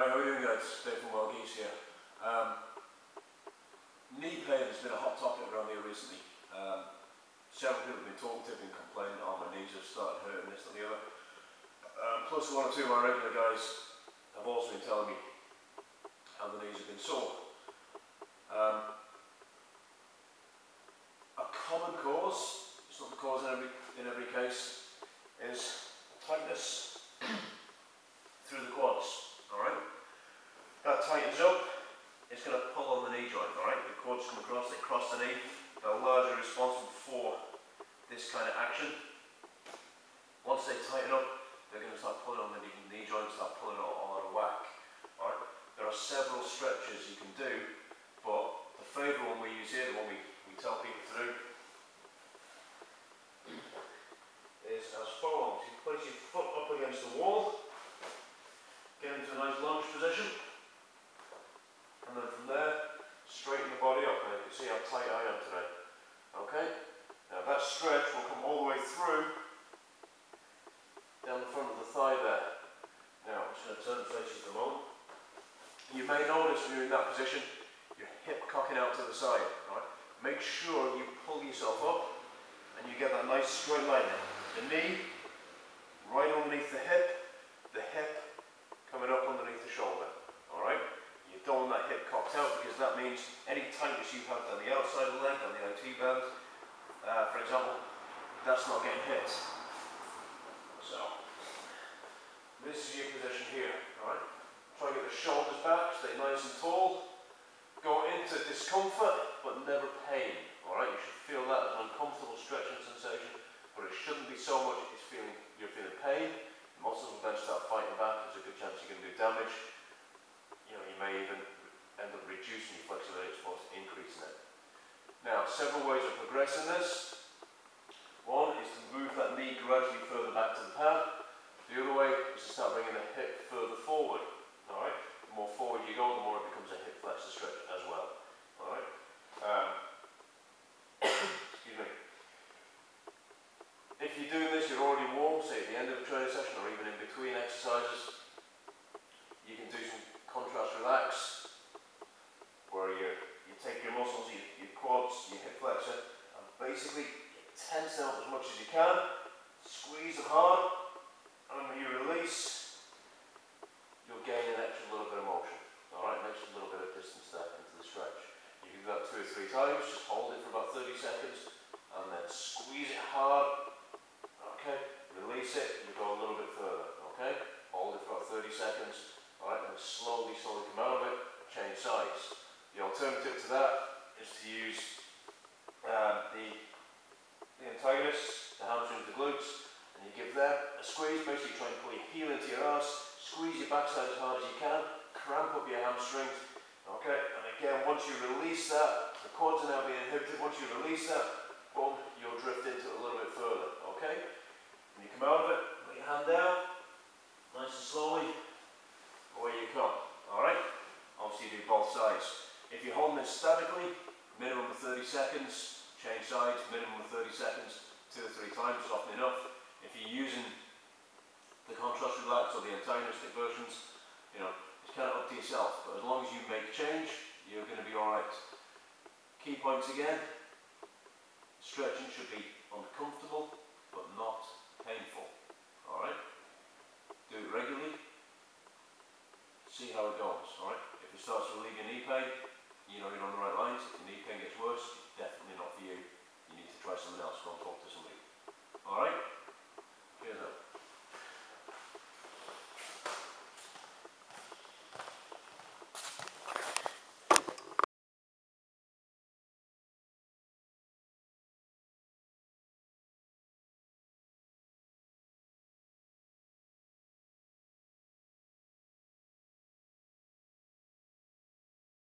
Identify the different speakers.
Speaker 1: Right, how are we doing, guys? Dave from Wild Geese here. Knee pain has been a hot topic around here recently. Several people have been talking to, have been complaining, oh, my knees have started hurting, this and the other. Plus one or two of my regular guys have also been telling me how the knees have been sore. A common cause, it's not the cause in every case, is tightness through the quads. Alright? That tightens up, it's going to pull on the knee joint, alright? The quads come across, they cross the knee, they're largely responsible for this kind of action. Once they tighten up, they're going to start pulling on the knee joint, start pulling it all out of whack. Alright? There are several stretches you can do, but the favourite one we use here, the one we tell people to do, is as follows. You place your foot up against the wall, get into a nice lunge position, and then from there, straighten the body up. Now you can see how tight I am today. Okay? Now that stretch will come all the way through, down the front of the thigh there. Now I'm just going to turn the face at the moment. You may notice when you're in that position, your hip cocking out to the side. Right? Make sure you pull yourself up, and you get that nice straight line there. The knee, right underneath the hip coming up underneath the shoulder. Alright? You don't want that hip cocked out, because that means any tightness you have down the outside of the leg, down the IT band, for example, that's not getting hit. So, this is your position here. Alright? Try and get the shoulders back, stay nice and tall. Go into discomfort, but never pain. Alright? You should feel that as an uncomfortable stretching sensation, but it shouldn't be so much you're feeling pain. The muscles will then start fighting back. There's a good chance you're going to do damage. You know, you may even end up reducing your flexibility as opposed to increasing it. Now, several ways of progressing this. One is to move that knee gradually further back to the pad. The other way is to start bringing the hip further forward. Alright? The more forward you go, the more it becomes a hip flexor stretch as well. Alright? Excuse me. If you're doing this, you're already warm, say at the end of a training session or even in between exercises, you can do some contrast relax, where you take your muscles, your quads, your hip flexor, and basically tense out as much as you can, squeeze them hard, and when you release, you'll gain an extra little bit of motion. Alright, an extra little bit of distance there into the stretch. You can do that 2 or 3 times, just hold it for about 30 seconds, and then squeeze it hard. Okay, release it, you go a little bit further. Okay, hold it for about 30 seconds. Alright, then slowly come out of it, change sides. The alternative to that is to use the antagonist, the hamstrings, the glutes, and you give them a squeeze. Basically try and pull your heel into your arse, squeeze your backside as hard as you can, cramp up your hamstrings. Okay, and again, once you release that, the quads are now being inhibited. Once you release that, boom, you'll drift into it a little bit further. Okay, when you come out of it, put your hand down, nice and slowly, away you come. Alright, obviously you do both sides. If you're holding this statically, minimum of 30 seconds, change sides, minimum of 30 seconds, 2 or 3 times is often enough. If you're using the contrast relax or the antagonistic versions, you know, it's kind of up to yourself, but as long as you make change, you're going to be alright. Key points again, stretching should be uncomfortable, but not painful. Alright? Do it regularly,